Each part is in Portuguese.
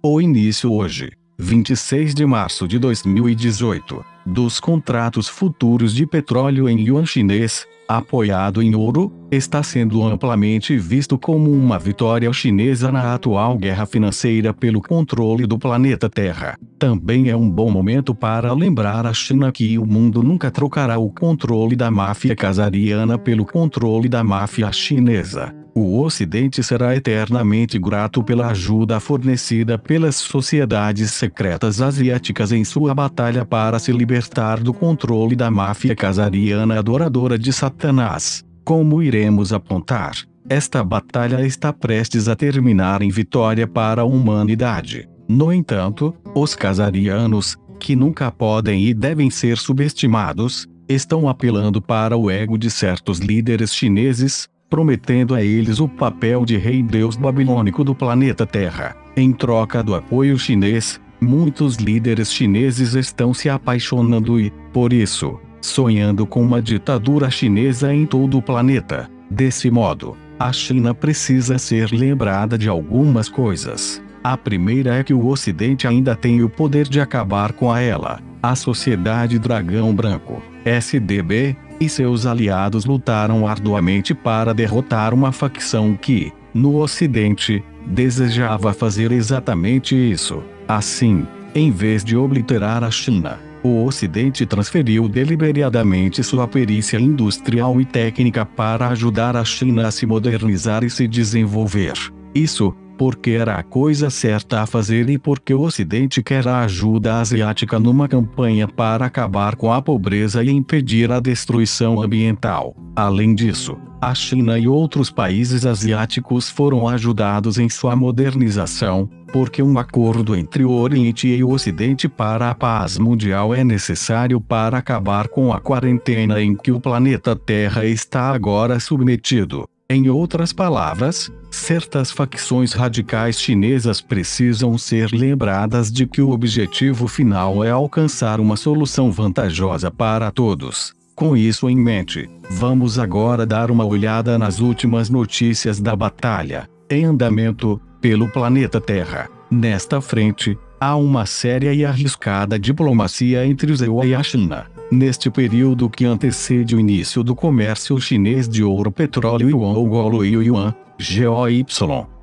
O início hoje, 26 de março de 2018, dos contratos futuros de petróleo em yuan chinês, apoiado em ouro, está sendo amplamente visto como uma vitória chinesa na atual guerra financeira pelo controle do planeta Terra. Também é um bom momento para lembrar a China que o mundo nunca trocará o controle da máfia casariana pelo controle da máfia chinesa. O Ocidente será eternamente grato pela ajuda fornecida pelas sociedades secretas asiáticas em sua batalha para se libertar do controle da máfia casariana adoradora de Satanás. Como iremos apontar, esta batalha está prestes a terminar em vitória para a humanidade. No entanto, os casarianos, que nunca podem e devem ser subestimados, estão apelando para o ego de certos líderes chineses, prometendo a eles o papel de rei deus babilônico do planeta Terra. Em troca do apoio chinês, muitos líderes chineses estão se apaixonando e, por isso, sonhando com uma ditadura chinesa em todo o planeta. Desse modo, a China precisa ser lembrada de algumas coisas. A primeira é que o Ocidente ainda tem o poder de acabar com ela. A Sociedade Dragão Branco, SDB, e seus aliados lutaram arduamente para derrotar uma facção que, no Ocidente, desejava fazer exatamente isso. Assim, em vez de obliterar a China, o Ocidente transferiu deliberadamente sua perícia industrial e técnica para ajudar a China a se modernizar e se desenvolver. Isso, porque era a coisa certa a fazer e porque o Ocidente quer a ajuda asiática numa campanha para acabar com a pobreza e impedir a destruição ambiental. Além disso, a China e outros países asiáticos foram ajudados em sua modernização, porque um acordo entre o Oriente e o Ocidente para a paz mundial é necessário para acabar com a quarentena em que o planeta Terra está agora submetido. Em outras palavras, certas facções radicais chinesas precisam ser lembradas de que o objetivo final é alcançar uma solução vantajosa para todos. Com isso em mente, vamos agora dar uma olhada nas últimas notícias da batalha em andamento pelo planeta Terra. Nesta frente, há uma séria e arriscada diplomacia entre o ZEU e a China. Neste período que antecede o início do comércio chinês de ouro, petróleo yuan ou golo e yuan, GOY,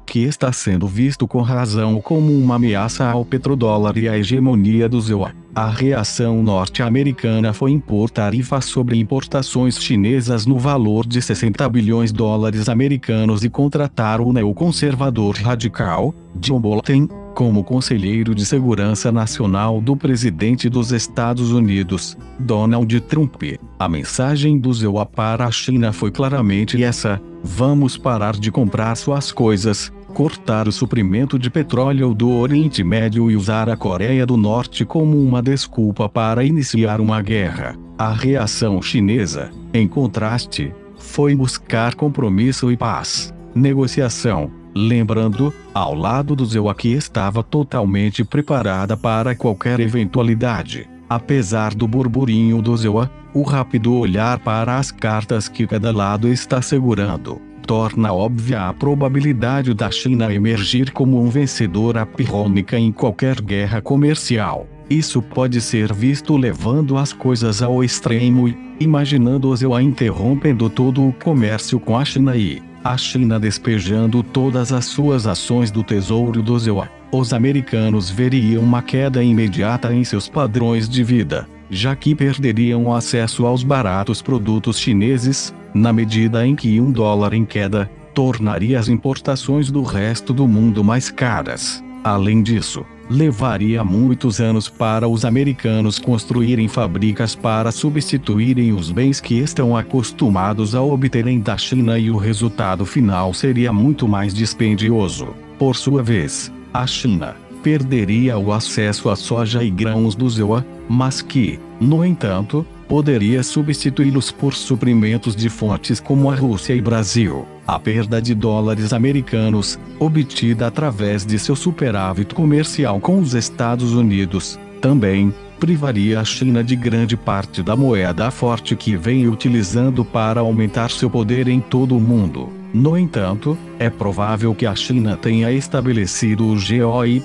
que está sendo visto com razão como uma ameaça ao petrodólar e à hegemonia do ZEU, a reação norte-americana foi impor tarifas sobre importações chinesas no valor de 60 bilhões de dólares americanos e contratar o neoconservador radical, John Bolton, como conselheiro de segurança nacional do presidente dos Estados Unidos, Donald Trump. A mensagem do ZEU para a China foi claramente essa: vamos parar de comprar suas coisas, cortar o suprimento de petróleo do Oriente Médio e usar a Coreia do Norte como uma desculpa para iniciar uma guerra. A reação chinesa, em contraste, foi buscar compromisso e paz. Negociação. Lembrando, ao lado do ZEU que estava totalmente preparada para qualquer eventualidade. Apesar do burburinho do ZEU, o rápido olhar para as cartas que cada lado está segurando torna óbvia a probabilidade da China emergir como um vencedor apirrônica em qualquer guerra comercial. Isso pode ser visto levando as coisas ao extremo e, imaginando o ZEU interrompendo todo o comércio com a China e a China despejando todas as suas ações do tesouro do ZEU. Os americanos veriam uma queda imediata em seus padrões de vida, já que perderiam acesso aos baratos produtos chineses, na medida em que $1 em queda tornaria as importações do resto do mundo mais caras. Além disso, levaria muitos anos para os americanos construírem fábricas para substituírem os bens que estão acostumados a obterem da China e o resultado final seria muito mais dispendioso. Por sua vez, a China perderia o acesso à soja e grãos do ZEU, mas que, no entanto, poderia substituí-los por suprimentos de fontes como a Rússia e Brasil. A perda de dólares americanos, obtida através de seu superávit comercial com os Estados Unidos, também privaria a China de grande parte da moeda forte que vem utilizando para aumentar seu poder em todo o mundo. No entanto, é provável que a China tenha estabelecido o GOY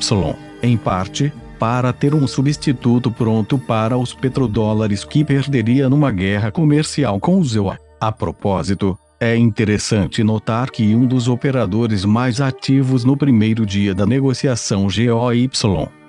em parte, para ter um substituto pronto para os petrodólares que perderia numa guerra comercial com os EUA. A propósito, é interessante notar que um dos operadores mais ativos no primeiro dia da negociação GOY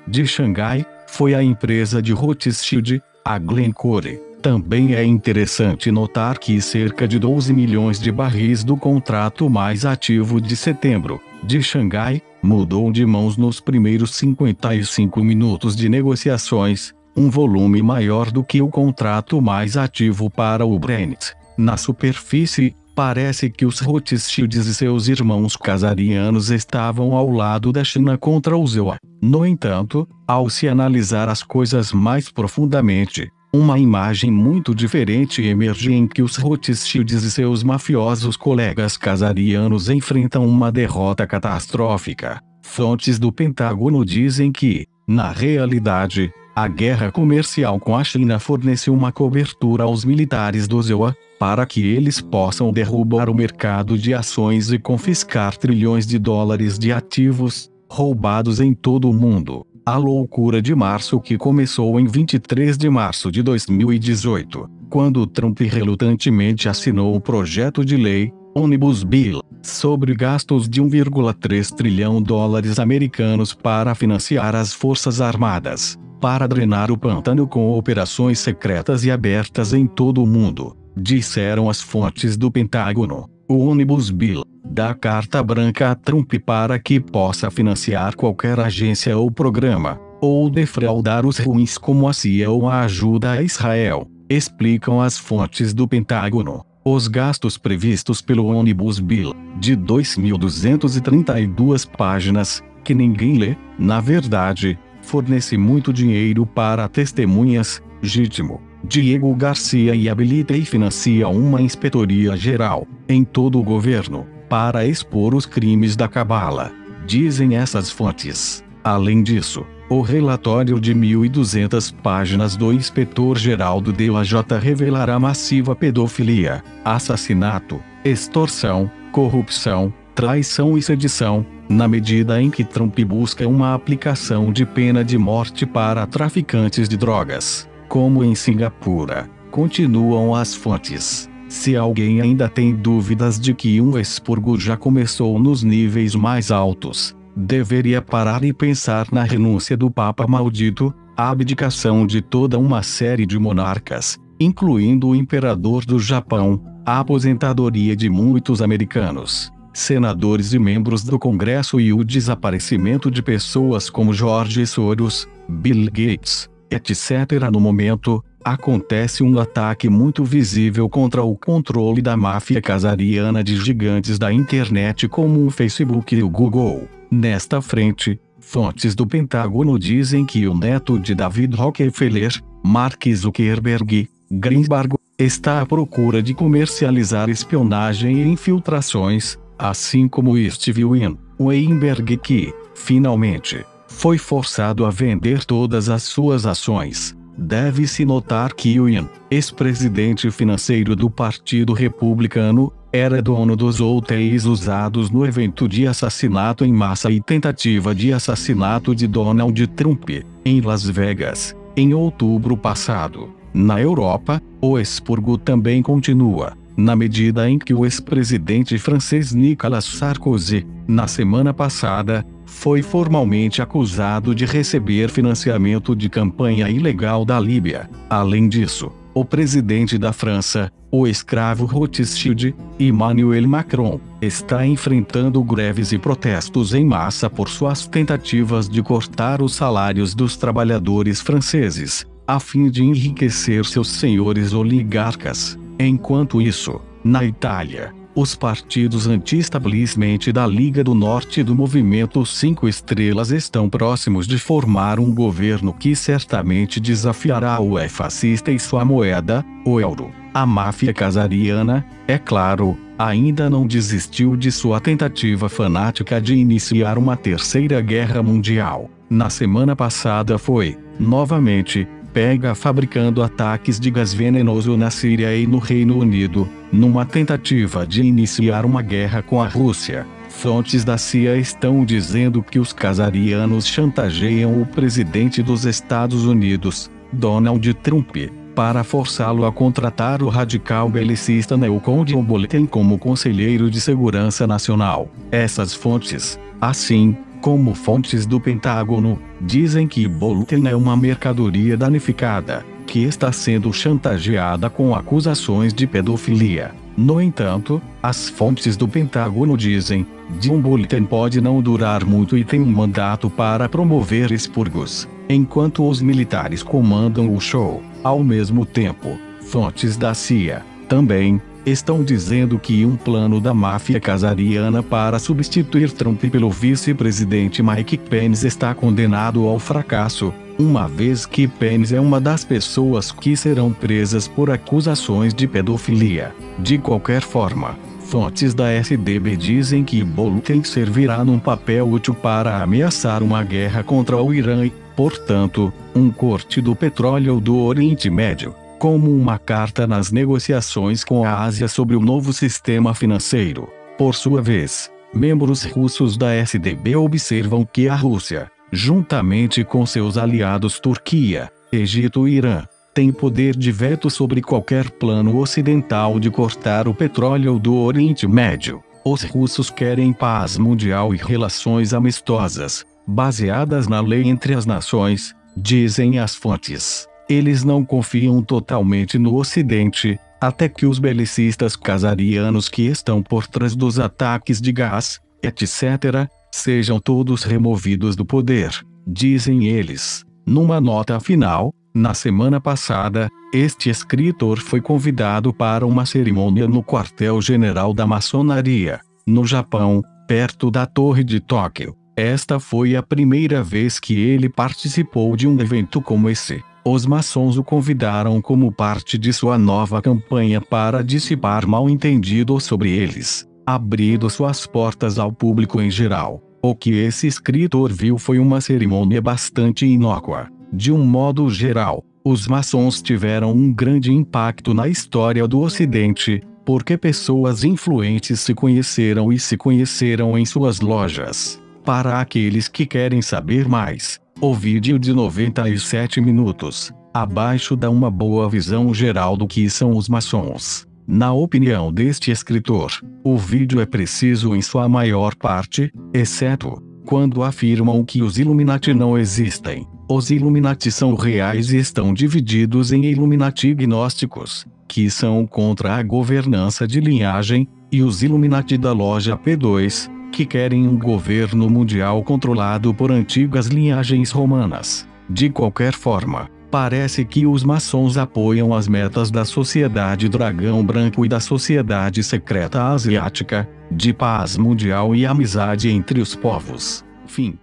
de Xangai foi a empresa de Rothschild, a Glencore. Também é interessante notar que cerca de 12 milhões de barris do contrato mais ativo de setembro, de Xangai, mudou de mãos nos primeiros 55 minutos de negociações, um volume maior do que o contrato mais ativo para o Brent. Na superfície, parece que os Rothschilds e seus irmãos casarianos estavam ao lado da China contra os EUA. No entanto, ao se analisar as coisas mais profundamente, uma imagem muito diferente emerge em que os Rothschilds e seus mafiosos colegas casarianos enfrentam uma derrota catastrófica. Fontes do Pentágono dizem que, na realidade, a guerra comercial com a China forneceu uma cobertura aos militares dos EUA, para que eles possam derrubar o mercado de ações e confiscar trilhões de dólares de ativos roubados em todo o mundo. A loucura de março que começou em 23 de março de 2018, quando Trump relutantemente assinou o projeto de lei, Omnibus Bill, sobre gastos de 1,3 trilhão dólares americanos para financiar as Forças Armadas, para drenar o pântano com operações secretas e abertas em todo o mundo, disseram as fontes do Pentágono. O Omnibus Bill dá carta branca a Trump para que possa financiar qualquer agência ou programa, ou defraudar os ruins como a CIA ou a ajuda a Israel, explicam as fontes do Pentágono. Os gastos previstos pelo Omnibus Bill, de 2.232 páginas, que ninguém lê, na verdade, fornece muito dinheiro para testemunhas, Gitmo, Diego Garcia e habilita e financia uma inspetoria geral, em todo o governo, para expor os crimes da cabala, dizem essas fontes. Além disso, o relatório de 1.200 páginas do inspetor-geral do DOJ revelará massiva pedofilia, assassinato, extorsão, corrupção, traição e sedição, na medida em que Trump busca uma aplicação de pena de morte para traficantes de drogas, como em Singapura, continuam as fontes. Se alguém ainda tem dúvidas de que um expurgo já começou nos níveis mais altos, deveria parar e pensar na renúncia do Papa Maldito, a abdicação de toda uma série de monarcas, incluindo o imperador do Japão, a aposentadoria de muitos americanos, senadores e membros do Congresso e o desaparecimento de pessoas como George Soros, Bill Gates, etc. No momento, acontece um ataque muito visível contra o controle da máfia casariana de gigantes da internet como o Facebook e o Google. Nesta frente, fontes do Pentágono dizem que o neto de David Rockefeller, Mark Zuckerberg, Greensburg, está à procura de comercializar espionagem e infiltrações, assim como Steve Weinberg que, finalmente, foi forçado a vender todas as suas ações. Deve-se notar que o ex-presidente financeiro do Partido Republicano, era dono dos hotéis usados no evento de assassinato em massa e tentativa de assassinato de Donald Trump, em Las Vegas, em outubro passado. Na Europa, o expurgo também continua, na medida em que o ex-presidente francês Nicolas Sarkozy, na semana passada, foi formalmente acusado de receber financiamento de campanha ilegal da Líbia. Além disso, o presidente da França, o escravo Rothschild, Emmanuel Macron, está enfrentando greves e protestos em massa por suas tentativas de cortar os salários dos trabalhadores franceses, a fim de enriquecer seus senhores oligarcas. Enquanto isso, na Itália, os partidos anti-establishment da Liga do Norte e do Movimento 5 Estrelas estão próximos de formar um governo que certamente desafiará o fascista e sua moeda, o euro. A máfia casariana, é claro, ainda não desistiu de sua tentativa fanática de iniciar uma terceira guerra mundial. Na semana passada foi, novamente, pega fabricando ataques de gás venenoso na Síria e no Reino Unido, numa tentativa de iniciar uma guerra com a Rússia. Fontes da CIA estão dizendo que os casarianos chantageiam o presidente dos Estados Unidos, Donald Trump, para forçá-lo a contratar o radical belicista neocon John Bolton como conselheiro de segurança nacional. Essas fontes, assim como fontes do Pentágono, dizem que Bolton é uma mercadoria danificada, que está sendo chantageada com acusações de pedofilia. No entanto, as fontes do Pentágono dizem: John Bolton pode não durar muito e tem um mandato para promover expurgos, enquanto os militares comandam o show. Ao mesmo tempo, fontes da CIA também estão dizendo que um plano da máfia casariana para substituir Trump pelo vice-presidente Mike Pence está condenado ao fracasso, uma vez que Pence é uma das pessoas que serão presas por acusações de pedofilia. De qualquer forma, fontes da SDB dizem que Bolton servirá num papel útil para ameaçar uma guerra contra o Irã e, portanto, um corte do petróleo do Oriente Médio, como uma carta nas negociações com a Ásia sobre o novo sistema financeiro. Por sua vez, membros russos da SDB observam que a Rússia, juntamente com seus aliados Turquia, Egito e Irã, tem poder de veto sobre qualquer plano ocidental de cortar o petróleo do Oriente Médio. Os russos querem paz mundial e relações amistosas, baseadas na lei entre as nações, dizem as fontes. Eles não confiam totalmente no Ocidente, até que os belicistas casarianos que estão por trás dos ataques de gás, etc., sejam todos removidos do poder, dizem eles. Numa nota final, na semana passada, este escritor foi convidado para uma cerimônia no quartel-general da maçonaria, no Japão, perto da Torre de Tóquio. Esta foi a primeira vez que ele participou de um evento como esse. Os maçons o convidaram como parte de sua nova campanha para dissipar mal-entendidos sobre eles, abrindo suas portas ao público em geral. O que esse escritor viu foi uma cerimônia bastante inócua. De um modo geral, os maçons tiveram um grande impacto na história do Ocidente, porque pessoas influentes se conheceram em suas lojas. Para aqueles que querem saber mais, o vídeo de 97 minutos, abaixo dá uma boa visão geral do que são os maçons. Na opinião deste escritor, o vídeo é preciso em sua maior parte, exceto quando afirmam que os Illuminati não existem. Os Illuminati são reais e estão divididos em Illuminati gnósticos, que são contra a governança de linhagem, e os Illuminati da loja P2, que querem um governo mundial controlado por antigas linhagens romanas. De qualquer forma, parece que os maçons apoiam as metas da Sociedade Dragão Branco e da Sociedade Secreta Asiática, de paz mundial e amizade entre os povos. Fim.